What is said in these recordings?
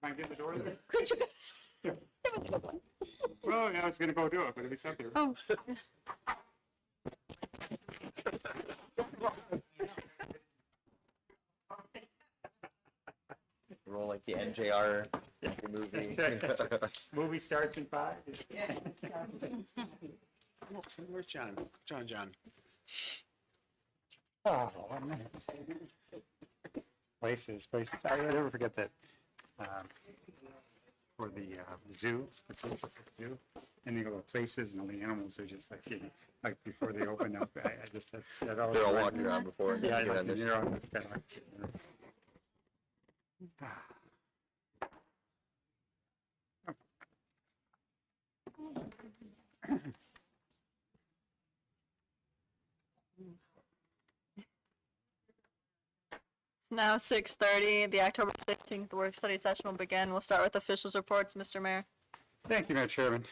Can I get the door there? Could you? Yeah. That was a good one. Well, yeah, I was gonna go do it, but if he's up here. Oh. Roll like the NJR movie. Movie starts in 5. Where's John? John. Oh, man. Places. I never forget that. For the zoo, and you go to places, and all the animals are just like before they open up. I just that always. They're all reminds me. walking around before. Yeah, you know, like, there's- you're on this kind of. It's now 6:30. The October 16th work study session will begin. We'll start with officials' reports. Mr. Mayor. Thank you, Madam Chairman.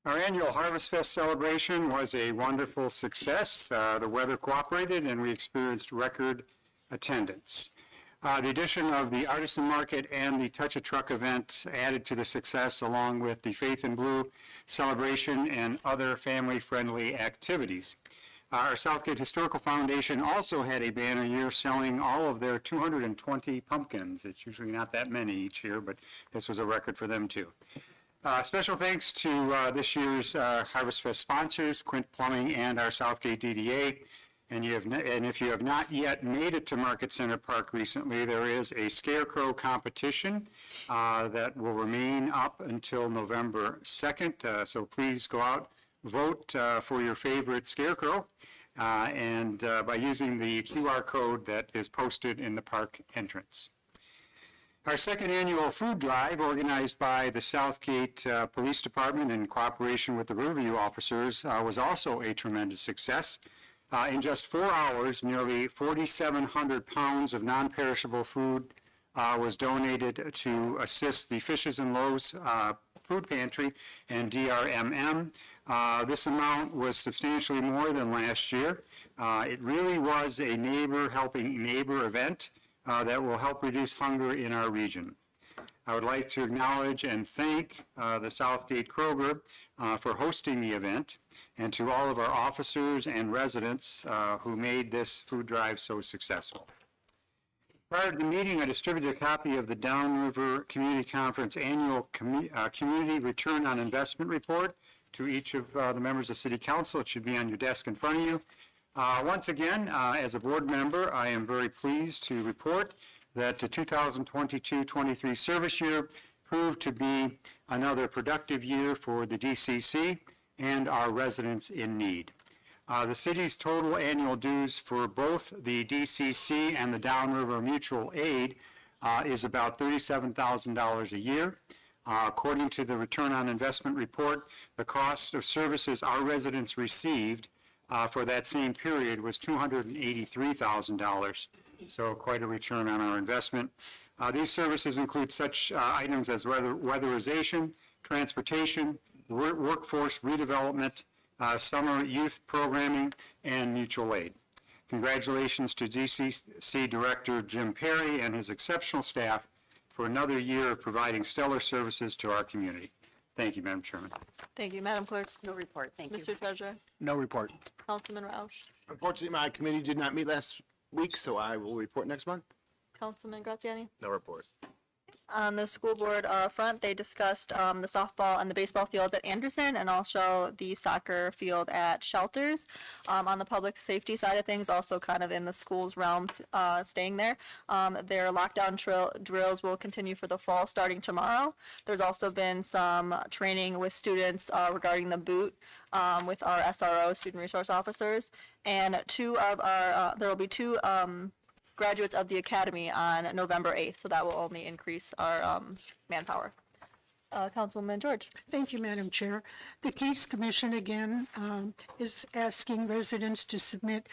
Our annual Harvest Fest celebration was a wonderful success. The weather cooperated and we experienced record attendance. The addition of the Artisan Market and the Touch a Truck event added to the success, along with the Faith in Blue celebration and other family-friendly activities. Our Southgate Historical Foundation also had a banner year selling all of their 220 pumpkins. It's usually not that many each year, but this was a record for them too. Special thanks to this year's Harvest Fest sponsors, Quint Plumbing and our Southgate DDA. And if you have not yet made it to Market Center Park recently, there is a scarecrow competition that will remain up until November 2nd. So please go out, vote for your favorite scarecrow, and by using the QR code that is posted in the park entrance. Our second annual food drive, organized by the Southgate Police Department in cooperation with the Riverview officers, was also a tremendous success. In just 4 hours, nearly 4,700 pounds of non-perishable food was donated to assist the Fishes and Loaves Food Pantry and DRMM. This amount was substantially more than last year. It really was a neighbor helping neighbor event that will help reduce hunger in our region. I would like to acknowledge and thank the Southgate Kroger for hosting the event, and to all of our officers and residents who made this food drive so successful. Prior to the meeting, I distributed a copy of the Downriver Community Conference Annual Community Return on Investment Report to each of the members of City Council. It should be on your desk in front of you. Once again, as a board member, I am very pleased to report that the 2022-23 service year proved to be another productive year for the DCC and our residents in need. The city's total annual dues for both the DCC and the Downriver Mutual Aid is about $37,000 a year. According to the Return on Investment Report, the cost of services our residents received for that same period was $283,000, so quite a return on our investment. These services include such items as weatherization, transportation, workforce redevelopment, summer youth programming, and mutual aid. Congratulations to DCC Director Jim Perry and his exceptional staff for another year of providing stellar services to our community. Thank you, Madam Chairman. Thank you. Madam Clerk. No report, thank you. Mr. Treasurer. No report. Councilman Roush. Unfortunately, my committee did not meet last week, so I will report next month. Councilman Graziani. No report. On the school board front, they discussed the softball and the baseball field at Anderson and also the soccer field at Shelters. On the public safety side of things, also kind of in the school's realm, staying there. Their lockdown drills will continue for the fall starting tomorrow. There's also been some training with students regarding the boot with our SRO, student resource officers. And there will be two graduates of the academy on November 8th, so that will only increase our manpower. Councilwoman George. Thank you, Madam Chair. The Case Commission again is asking residents to submit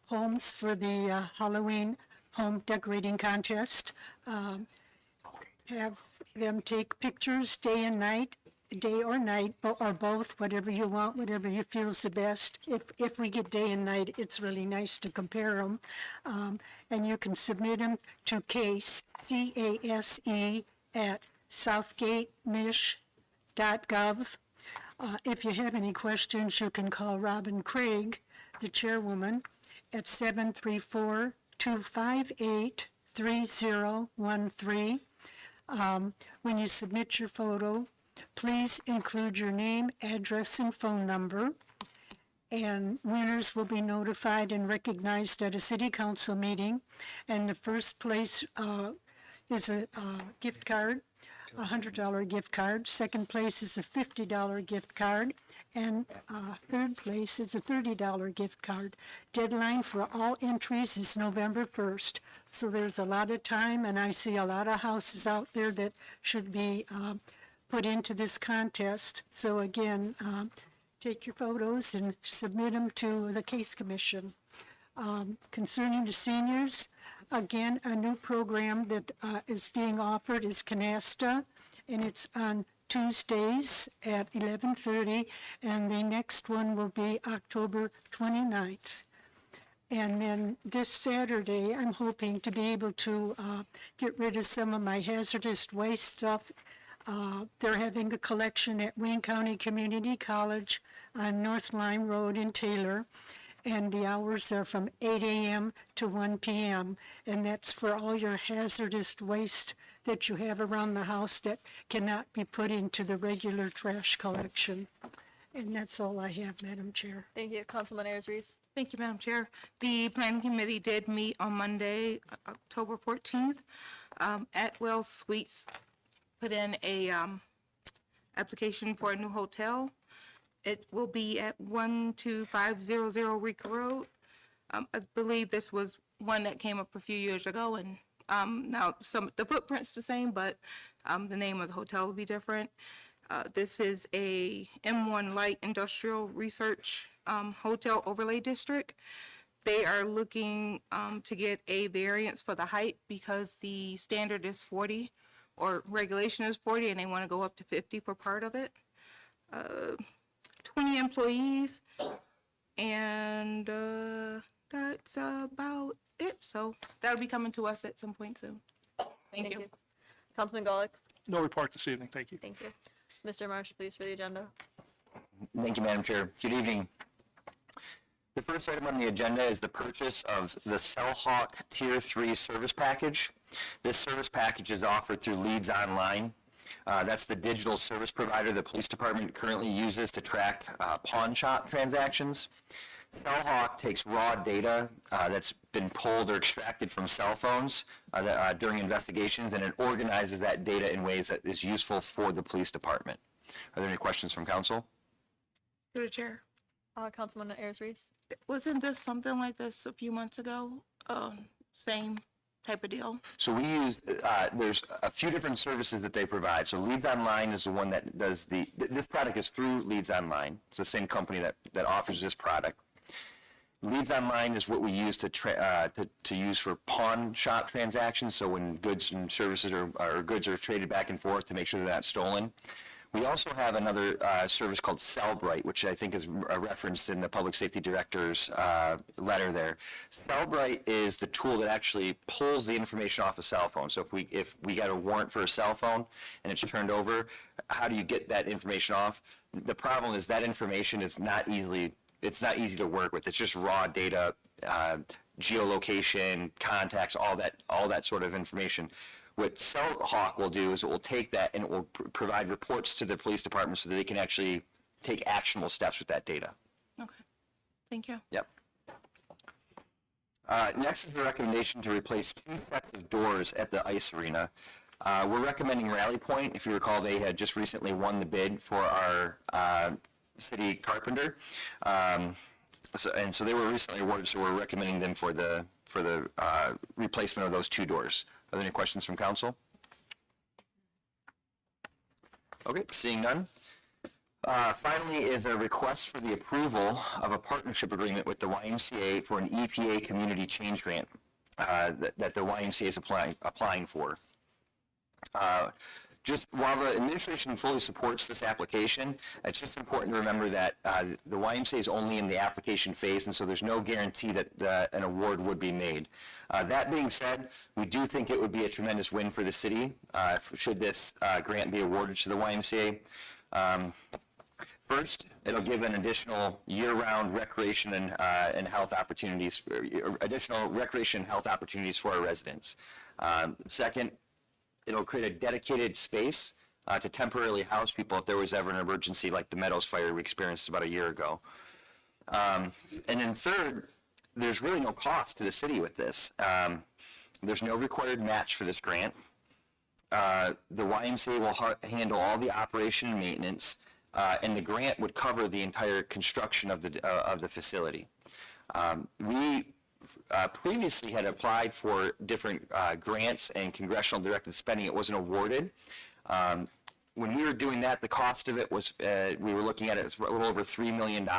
homes for the Halloween home decorating contest. Have them take pictures day and night day or night, or both, whatever you want, whatever you feel is the best. If we get day and night, it's really nice to compare them. And you can submit them to CASE, C-A-S-E, at southgatemish.gov. If you have any questions, you can call Robin Craig, the chairwoman, at 734-258-3013. When you submit your photo, please include your name, address, and phone number. And winners will be notified and recognized at a city council meeting. And the first place is a gift card, a $100 gift card. Second place is a $50 gift card. And third place is a $30 gift card. Deadline for all entries is November 1st. So there's a lot of time, and I see a lot of houses out there that should be put into this contest. So again, take your photos and submit them to the Case Commission. Concerning the seniors, again, a new program that is being offered is Canasta, and it's on Tuesdays at 11:30, and the next one will be October 29th. And then this Saturday, I'm hoping to be able to get rid of some of my hazardous waste stuff. They're having a collection at Wayne County Community College on North Lime Road in Taylor. And the hours are from 8 a.m. to 1 p.m. And that's for all your hazardous waste that you have around the house that cannot be put into the regular trash collection. And that's all I have, Madam Chair. Thank you. Councilman Ayers Reese. Thank you, Madam Chair. The planning committee did meet on Monday, October 14th. Atwell Suites put in a application for a new hotel. It will be at 12500 Rica Road. I believe this was one that came up a few years ago, and now the footprint's the same, but the name of the hotel will be different. This is a M1 Light Industrial Research Hotel Overlay District. They are looking to get a variance for the height because the standard is 40, or regulation is 40, and they want to go up to 50 for part of it. 20 employees, and that's about it. So that'll be coming to us at some point soon. Thank you. Councilman Golick. No report this evening, thank you. Thank you. Mr. Marsh, please, for the agenda. Thank you, Madam Chair. Good evening. The first item on the agenda is the purchase of the Cellhawk Tier 3 service package. This service package is offered through Leads Online. That's the digital service provider the police department currently uses to track pawn shop transactions. Cellhawk takes raw data that's been pulled or extracted from cell phones during investigations, and it organizes that data in ways that is useful for the police department. Are there any questions from council? To the chair. Councilman Ayers Reese. Wasn't this something like this a few months ago? Same type of deal? So we use, there's a few different services that they provide. So Leads Online is the one that does this product is through Leads Online. It's the same company that offers this product. Leads Online is what we use to use for pawn shop transactions. So when goods and services or goods are traded back and forth to make sure they're not stolen. We also have another service called Cellbrite, which I think is referenced in the Public Safety Director's letter there. Cellbrite is the tool that actually pulls the information off a cell phone. So if we got a warrant for a cell phone and it's turned over, how do you get that information off? The problem is that information is not easy to work with. It's just raw data, geolocation, contacts, all that sort of information. What Cellhawk will do is it will take that and it will provide reports to the police department so that they can actually take actionable steps with that data. Okay. Thank you. Yep. Next is the recommendation to replace 2 sets of doors at the ice arena. We're recommending Rally Point. If you recall, they had just recently won the bid for our city carpenter. So they were recently awarded, so we're recommending them for the replacement of those 2 doors. Are there any questions from council? Okay, seeing none. Finally is a request for the approval of a partnership agreement with the YMCA for an EPA community change grant that the YMCA is applying for. Just while the administration fully supports this application, it's just important to remember that the YMCA is only in the application phase, and so there's no guarantee that an award would be made. That being said, we do think it would be a tremendous win for the city should this grant be awarded to the YMCA. First, it'll give an additional year-round recreation and health opportunities, additional recreation and health opportunities for our residents. Second, it'll create a dedicated space to temporarily house people if there was ever an emergency like the Meadows fire we experienced about a year ago. And then third, there's really no cost to the city with this. There's no required match for this grant. The YMCA will handle all the operation and maintenance, and the grant would cover the entire construction of the facility. We previously had applied for different grants and congressional directed spending. It wasn't awarded. When we were doing that, the cost of it was, we were looking at it as a little over $3 million.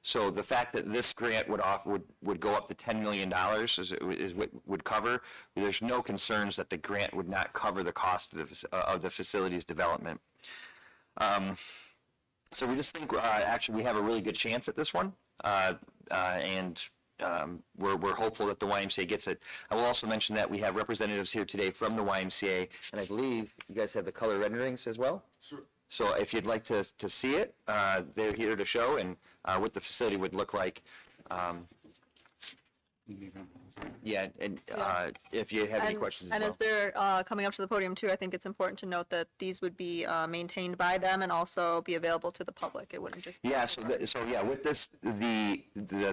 So the fact that this grant would go up to $10 million is what would cover. There's no concerns that the grant would not cover the cost of the facility's development. So we just think actually we have a really good chance at this one, and we're hopeful that the YMCA gets it. I will also mention that we have representatives here today from the YMCA, and I believe you guys have the color renderings as well. Sure. So if you'd like to see it, they're here to show and what the facility would look like. Yeah, and if you have any questions And as as they're coming up to the podium too, I think it's important to note that these would be maintained by them and also be available to the public. It wouldn't just be. Yeah, so yeah, with this, the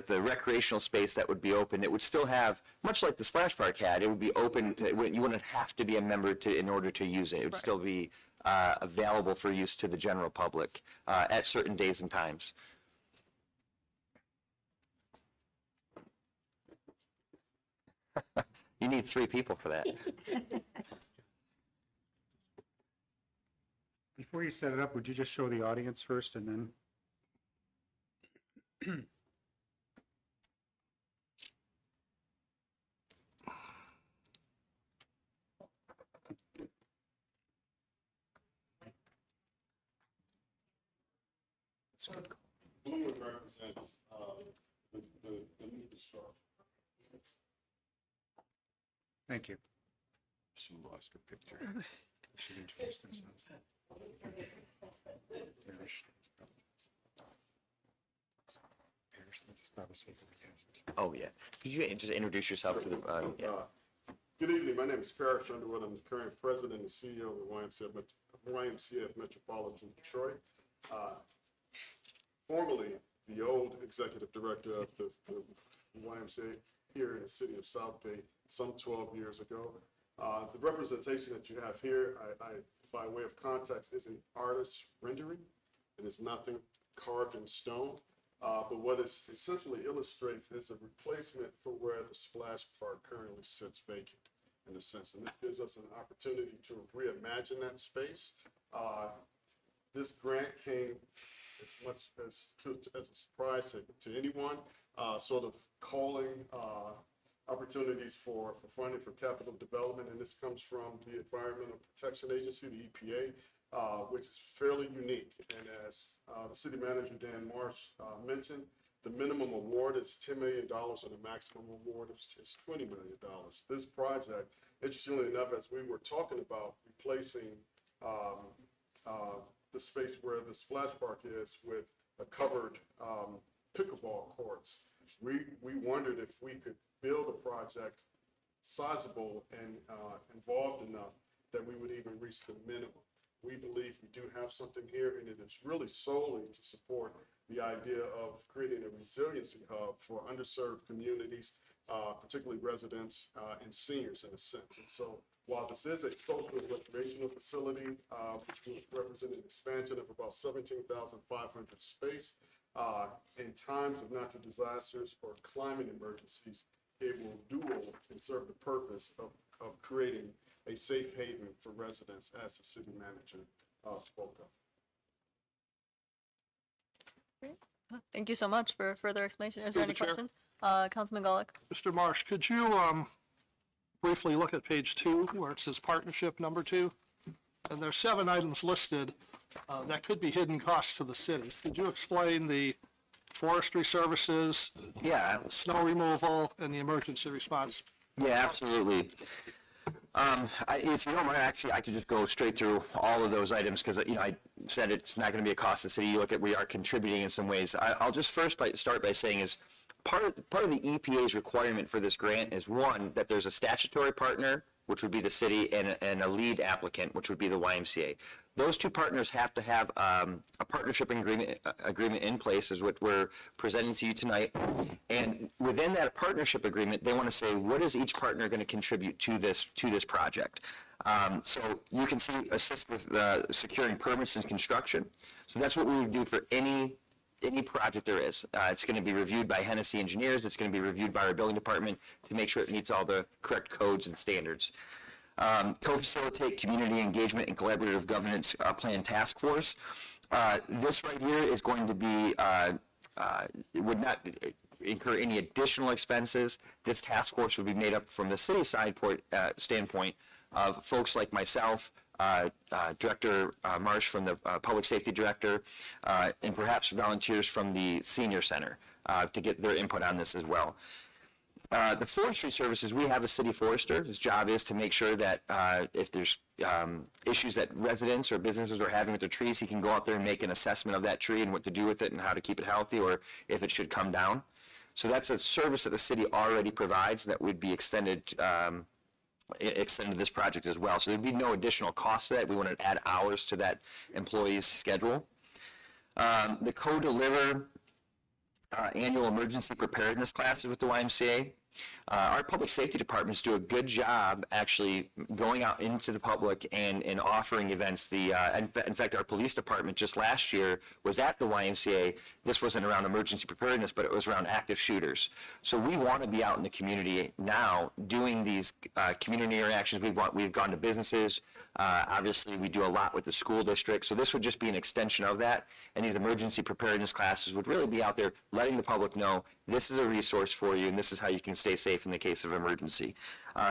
recreational space that would be open, it would still have, much like the splash park had, it would be open to, you wouldn't have to be a member in order to use it. It would still be available for use to the general public at certain days and times. You need 3 people for that. Before you set it up, would you just show the audience first and then? Blue represents the new construction. Thank you. She lost her picture. Should introduce themselves. Oh, yeah. Could you just introduce yourself to the, yeah. Good evening. My name is Parrish Underwood. I'm the current president and CEO of the YMCA of Metropolitan Detroit. Formerly the old executive director of the YMCA here in the city of Southgate some 12 years ago. The representation that you have here, by way of context, is an artist's rendering. It is nothing carved in stone. But what it essentially illustrates is a replacement for where the splash park currently sits vacant, in a sense. And this gives us an opportunity to reimagine that space. This grant came as much as a surprise to anyone, sort of calling opportunities for funding for capital development, and this comes from the Environmental Protection Agency, the EPA, which is fairly unique. And as the city manager, Dan Marsh, mentioned, the minimum award is $10 million and the maximum award is $20 million. This project, interestingly enough, as we were talking about replacing the space where the splash park is with a covered pickleball courts, we wondered if we could build a project sizable and involved enough that we would even reach the minimum. We believe we do have something here, and it is really solely to support the idea of creating a resiliency hub for underserved communities, particularly residents and seniors in a sense. And so while this is a social and recreational facility, which will represent an expansion of about 17,500 space, in times of natural disasters or climate emergencies, it will dual and serve the purpose of creating a safe haven for residents, as the city manager spoke of. Thank you so much for further explanation. Is there any Through the chair. questions? Councilman Golick. Mr. Marsh, could you briefly look at page 2 where it says partnership number 2? and there's 7 items listed that could be hidden costs to the city. Could you explain the forestry services, Yeah, snow removal, and the emergency response? yeah, absolutely. If you don't mind, actually, I could just go straight through all of those items because, I said it's not going to be a cost to the city. You look at, we are contributing in some ways. I'll just first start by saying is part of the EPA's requirement for this grant is, one, that there's a statutory partner, which would be the city, and a lead applicant, which would be the YMCA. Those two partners have to have a partnership agreement in place, is what we're presenting to you tonight. And within that partnership agreement, they want to say, what is each partner going to contribute to this project? So you can see assist with securing permits and construction. So that's what we would do for any project there is. It's going to be reviewed by Hennessy engineers. It's going to be reviewed by our building department to make sure it meets all the correct codes and standards. Co-facilitate community engagement and collaborative governance plan task force. This right here is going to be, would not incur any additional expenses. This task force would be made up from the city side standpoint of folks like myself, Director Marsh from the Public Safety Director, and perhaps volunteers from the Senior Center to get their input on this as well. The forestry services, we have a city forester. His job is to make sure that if there's issues that residents or businesses are having with their trees, he can go out there and make an assessment of that tree and what to do with it and how to keep it healthy, or if it should come down. So that's a service that the city already provides that would be extended to this project as well. So there'd be no additional cost to that. We want to add hours to that employee's schedule. The co-deliver annual emergency preparedness classes with the YMCA. Our public safety departments do a good job actually going out into the public and offering events. In fact, our police department just last year was at the YMCA. This wasn't around emergency preparedness, but it was around active shooters. So we want to be out in the community now doing these community interactions. We've gone to businesses. Obviously, we do a lot with the school district. So this would just be an extension of that. And these emergency preparedness classes would really be out there letting the public know this is a resource for you and this is how you can stay safe in the case of emergency.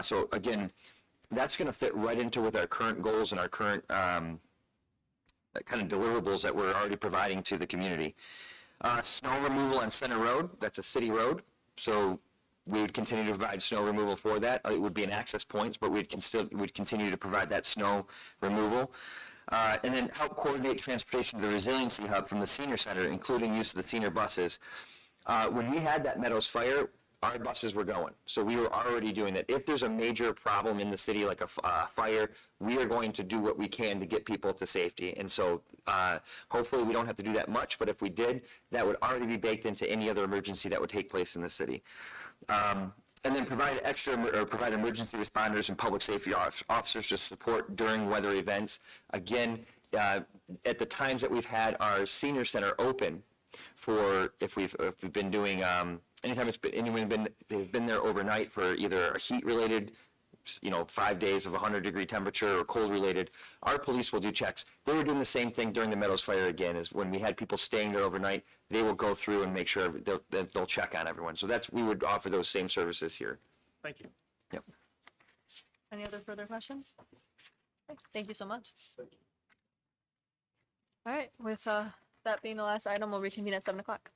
So again, that's going to fit right into with our current goals and our current kind of deliverables that we're already providing to the community. Snow removal on Center Road, that's a city road. So we would continue to provide snow removal for that. It would be an access point, but we'd continue to provide that snow removal. And then help coordinate transportation to the resiliency hub from the senior center, including use of the senior buses. When we had that Meadows fire, our buses were going. So we were already doing that. If there's a major problem in the city, like a fire, we are going to do what we can to get people to safety. And so hopefully we don't have to do that much, but if we did, that would already be baked into any other emergency that would take place in the city. And then provide emergency responders and public safety officers to support during weather events. Again, at the times that we've had our senior center open, for if we've been doing anytime they've been there overnight for either a heat related, 5 days of 100-degree temperature or cold related, our police will do checks. They were doing the same thing during the Meadows fire again, is when we had people staying there overnight, they will go through and make sure they'll check on everyone. So we would offer those same services here. Thank you. Yep. Any other further questions? Okay, thank you so much. All right, with that being the last item, we'll reconvene at 7 o'clock.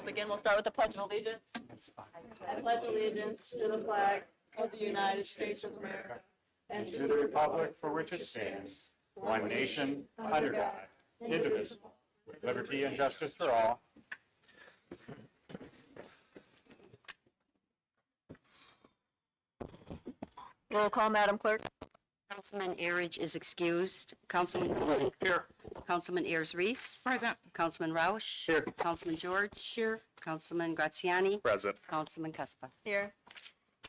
We'll begin, we'll start with the Pledge of Allegiance. I pledge allegiance to the flag of the United States of America and To the republic for which it stands, one nation, under God, indivisible, with liberty and justice for all. roll call, Madam Clerk. Councilman Erridge is excused. Councilman Bullock. Here. Councilman Ayers Reese. Present. Councilman Roush. Here. Councilman George. Here. Councilman Graziani. Present. Councilman Cuspa. Here.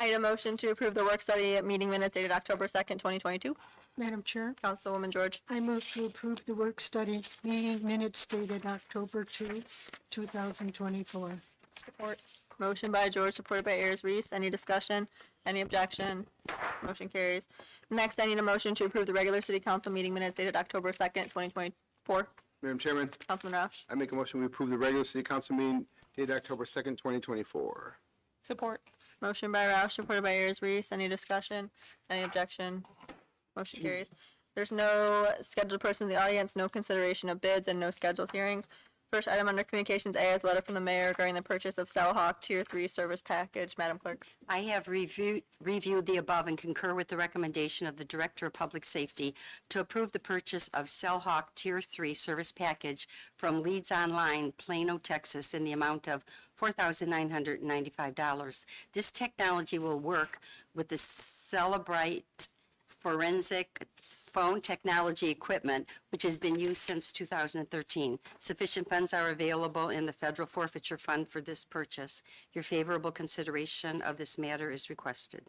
I need a motion to approve the work study meeting minutes dated October 2nd, 2022. Madam Chair, Councilwoman George. I move to approve the work study meeting minutes dated October 2, 2024. Support. Motion by George, supported by Ayers Reese. Any discussion? Any objection? Motion carries. Next, I need a motion to approve the regular city council meeting minutes dated October 2nd, 2024. Madam Chairman, Councilman Roush. I make a motion we approve the regular city council meeting dated October 2nd, 2024. Support. Motion by Roush, supported by Ayers Reese. Any discussion? Any objection? Motion carries. There's no scheduled person in the audience, no consideration of bids, and no scheduled hearings. First item under communications A is a letter from the mayor regarding the purchase of Cellhawk Tier 3 service package. Madam Clerk. I have reviewed the above and concur with the recommendation of the Director of Public Safety to approve the purchase of Cellhawk Tier 3 service package from Leads Online, Plano, Texas, in the amount of $4,995. This technology will work with the Celebrite forensic phone technology equipment, which has been used since 2013. Sufficient funds are available in the federal forfeiture fund for this purchase. Your favorable consideration of this matter is requested.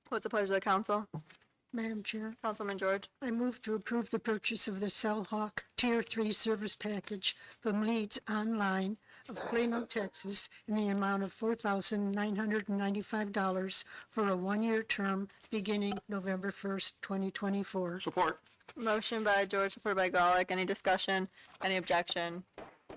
What's the pleasure of the council? Madam Chair, Councilwoman George. I move to approve the purchase of the Cellhawk Tier 3 service package from Leads Online of Plano, Texas, in the amount of $4,995 for a one-year term beginning November 1st, 2024. Support. Motion by George, supported by Golick. Any discussion? Any objection?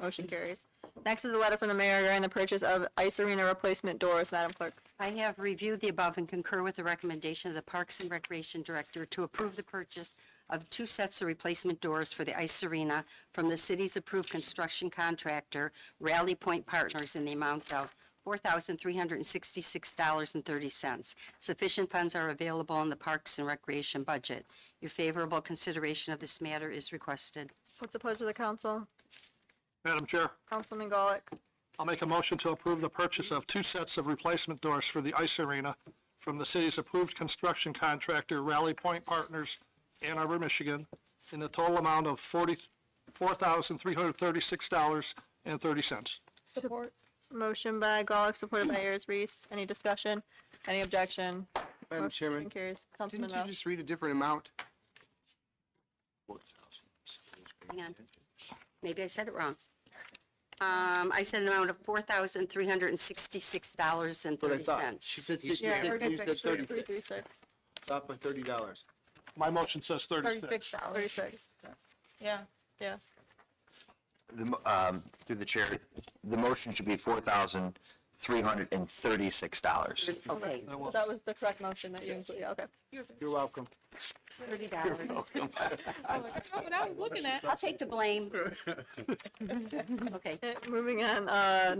Motion carries. Next is a letter from the mayor regarding the purchase of ice arena replacement doors. Madam Clerk. I have reviewed the above and concur with the recommendation of the Parks and Recreation Director to approve the purchase of 2 sets of replacement doors for the ice arena from the city's approved construction contractor, Rally Point Partners, in the amount of $4,366.30. Sufficient funds are available in the Parks and Recreation budget. Your favorable consideration of this matter is requested. What's the pleasure of the council? Madam Chair, Councilman Golick. I'll make a motion to approve the purchase of 2 sets of replacement doors for the ice arena from the city's approved construction contractor, Rally Point Partners, Ann Arbor, Michigan, in the total amount of $4,336.30. Support. Motion by Golick, supported by Ayers Reese. Any discussion? Any objection? Madam Motion Chairman, carries. Councilman didn't you Roush. just read a different amount? Hang on. Maybe I said it wrong. I said an amount of $4,366.30. What I thought. She said Yeah, 66, you said 36. 336. It's off by $30. My motion says 36. $36. 36. Yeah. Yeah. Through the chair, the motion should be $4,336. Okay, That was the correct motion that you included. Yeah, okay. You're welcome. $30. That's what I was looking at. I'll take the blame. Okay. Moving on,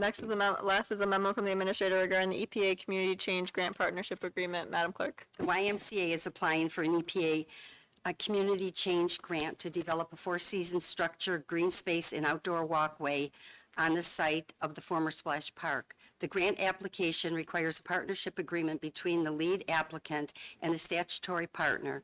next is last is a memo from the administrator regarding the EPA Community Change Grant Partnership Agreement. Madam Clerk. The YMCA is applying for an EPA community change grant to develop a 4-season structure, green space, and outdoor walkway on the site of the former Splash Park. The grant application requires a partnership agreement between the lead applicant and the statutory partner.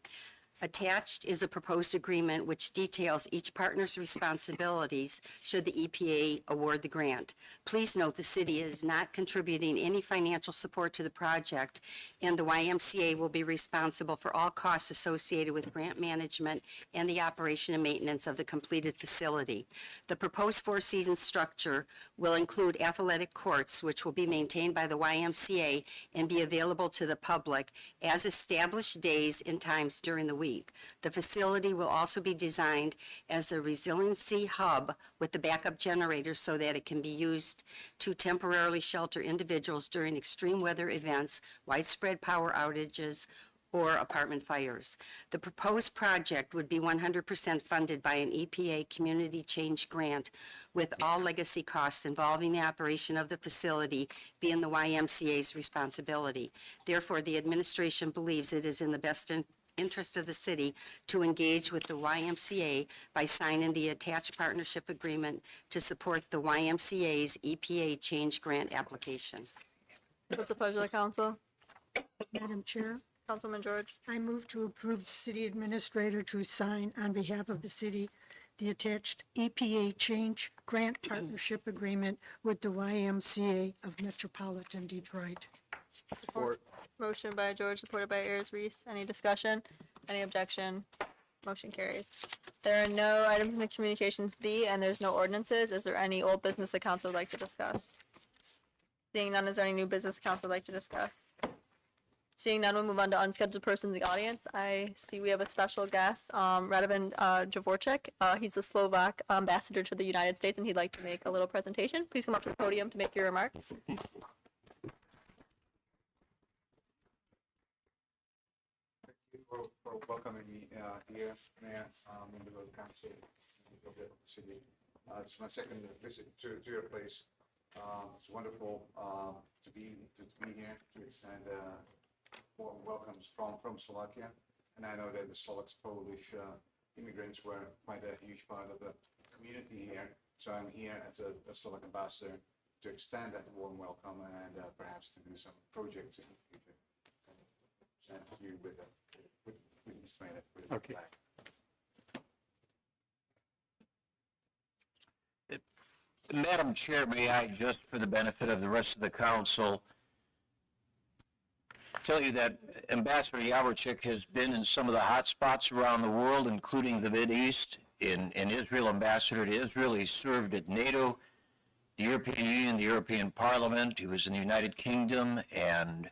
Attached is a proposed agreement which details each partner's responsibilities should the EPA award the grant. Please note the city is not contributing any financial support to the project, and the YMCA will be responsible for all costs associated with grant management and the operation and maintenance of the completed facility. The proposed 4-season structure will include athletic courts, which will be maintained by the YMCA and be available to the public as established days and times during the week. The facility will also be designed as a resiliency hub with the backup generators so that it can be used to temporarily shelter individuals during extreme weather events, widespread power outages, or apartment fires. The proposed project would be 100% funded by an EPA Community Change Grant, with all legacy costs involving the operation of the facility being the YMCA's responsibility. Therefore, the administration believes it is in the best interest of the city to engage with the YMCA by signing the attached partnership agreement to support the YMCA's EPA Change Grant application. What's the pleasure of the council? Madam Chair, Councilwoman George? I move to approve the city administrator to sign on behalf of the city the attached EPA Change Grant Partnership Agreement with the YMCA of Metropolitan Detroit. Support. Motion by George, supported by Ayers Reese. Any discussion? Any objection? Motion carries. There are no items in the communications B, and there's no ordinances. Is there any old business the council would like to discuss? Seeing none, is there any new business the council would like to discuss? Seeing none, we'll move on to unscheduled persons in the audience. I see we have a special guest, Radovan Javorcik. He's the Slovak ambassador to the United States, and he'd like to make a little presentation. Please come up to the podium to make your remarks. For welcoming me here, Mayor, member of the council, of the city. It's my second visit to your place. It's wonderful to be here to extend warm welcomes from Slovakia. And I know that the Slovak-Polish immigrants were quite a huge part of the community here. So I'm here as a Slovak ambassador to extend that warm welcome and perhaps to do some projects in the future. Send you with Mr. Mayor, with the Okay. flag. Madam Chair, may I, just for the benefit of the rest of the council, tell you that Ambassador Yavorchik has been in some of the hot spots around the world, including the Mideast, in Israel, ambassador to Israel. He served at NATO, the European Union, the European Parliament. He was in the United Kingdom, and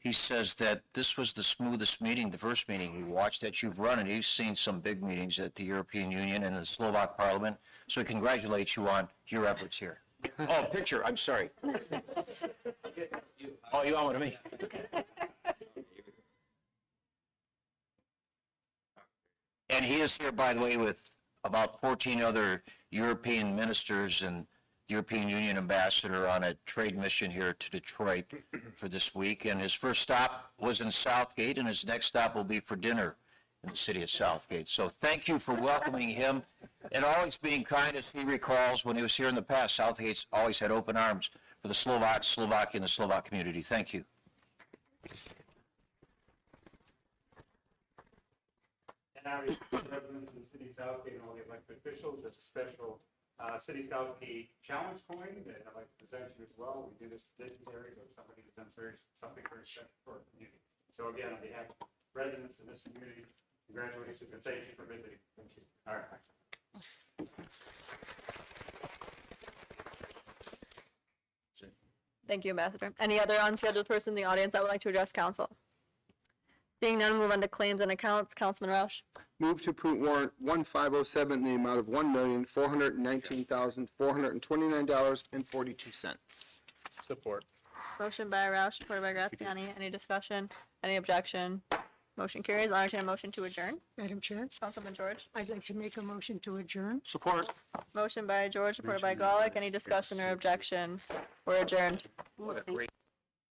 he says that this was the smoothest meeting, the first meeting he watched that you've run, and he's seen some big meetings at the European Union and the Slovak Parliament. So he congratulates you on your efforts here. Oh, picture, I'm sorry. Oh, you want one of me? And he is here, by the way, with about 14 other European ministers and the European Union ambassador on a trade mission here to Detroit for this week. And his first stop was in Southgate, and his next stop will be for dinner in the city of Southgate. So thank you for welcoming him and always being kind. As he recalls, when he was here in the past, Southgate's always had open arms for the Slovaks, Slovakia, and the Slovak community. Thank you. And our residents of the city of Southgate and all the elected officials, there's a special City Southgate challenge coin that I'd like to present you as well. We do this to dignitaries or somebody who's done something very special for our community. So again, on behalf of residents in this community, congratulations and thank you for visiting. Thank you. All right. Thank you, Ambassador. Any other unscheduled person in the audience that would like to address council? Seeing none, we'll move on to claims and accounts. Councilman Roush. Move to approve warrant 1507 in the amount of $1,419,429.42. Support. Motion by Roush, supported by Graziani. Any discussion? Any objection? Motion carries. I'll entertain a motion to adjourn. Madam Chair, Councilman George. I'd like to make a motion to adjourn. Support. Motion by George, supported by Golick. Any discussion or objection? We're adjourned. What a great